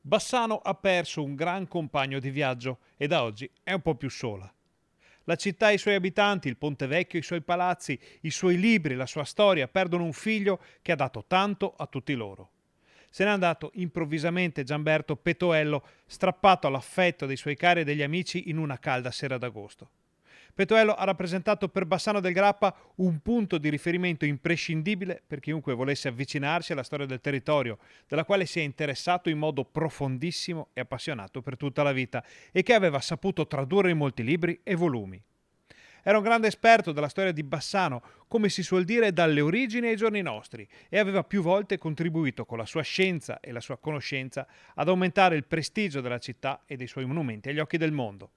Bassano ha perso un gran compagno di viaggio e da oggi è un po' più sola. La città e i suoi abitanti, il Ponte Vecchio, i suoi palazzi, i suoi libri, la sua storia perdono un figlio che ha dato tanto a tutti loro. Se n'è andato improvvisamente Gianberto Petoello, strappato all'affetto dei suoi cari e degli amici in una calda sera d'agosto. Petoello ha rappresentato per Bassano del Grappa un punto di riferimento imprescindibile per chiunque volesse avvicinarsi alla storia del territorio, della quale si è interessato in modo profondissimo e appassionato per tutta la vita e che aveva saputo tradurre in molti libri e volumi. Era un grande esperto della storia di Bassano, come si suol dire dalle origini ai giorni nostri, e aveva più volte contribuito con la sua scienza e la sua conoscenza ad aumentare il prestigio della città e dei suoi monumenti agli occhi del mondo.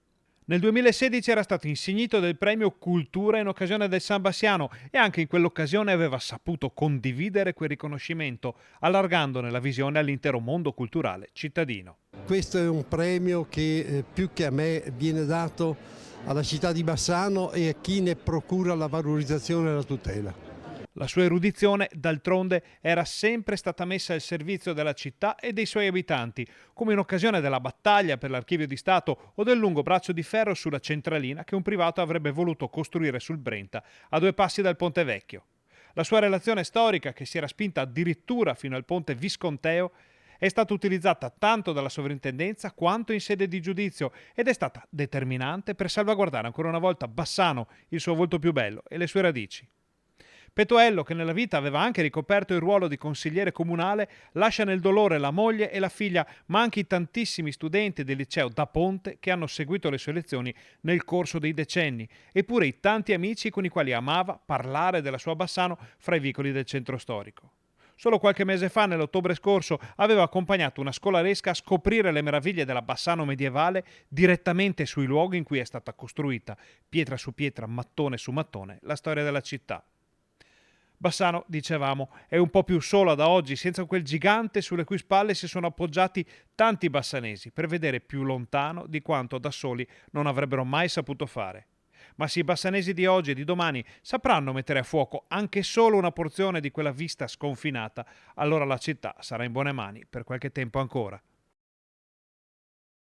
Nel 2016 era stato insignito del premio Cultura in occasione del San Bassiano e anche in quell'occasione aveva saputo condividere quel riconoscimento, allargandone la visione all'intero mondo culturale cittadino. Questo è un premio che più che a me viene dato alla città di Bassano e a chi ne procura la valorizzazione e la tutela. La sua erudizione, d'altronde, era sempre stata messa al servizio della città e dei suoi abitanti, come in occasione della battaglia per l'Archivio di Stato o del lungo braccio di ferro sulla centralina che un privato avrebbe voluto costruire sul Brenta, a 2 passi dal Ponte Vecchio. La sua relazione storica, che si era spinta addirittura fino al Ponte Visconteo, è stata utilizzata tanto dalla sovrintendenza quanto in sede di giudizio ed è stata determinante per salvaguardare ancora una volta Bassano, il suo volto più bello e le sue radici. Petoello, che nella vita aveva anche ricoperto il ruolo di consigliere comunale, lascia nel dolore la moglie e la figlia, ma anche i tantissimi studenti del liceo da Ponte che hanno seguito le sue lezioni nel corso dei decenni, eppure i tanti amici con i quali amava parlare della sua Bassano fra i vicoli del centro storico. Solo qualche mese fa, nell'ottobre scorso, aveva accompagnato una scolaresca a scoprire le meraviglie della Bassano medievale direttamente sui luoghi in cui è stata costruita, pietra su pietra, mattone su mattone, la storia della città. Bassano, dicevamo, è un po' più sola da oggi, senza quel gigante sulle cui spalle si sono appoggiati tanti bassanesi per vedere più lontano di quanto da soli non avrebbero mai saputo fare. Ma se i bassanesi di oggi e di domani sapranno mettere a fuoco anche solo una porzione di quella vista sconfinata, allora la città sarà in buone mani per qualche tempo ancora.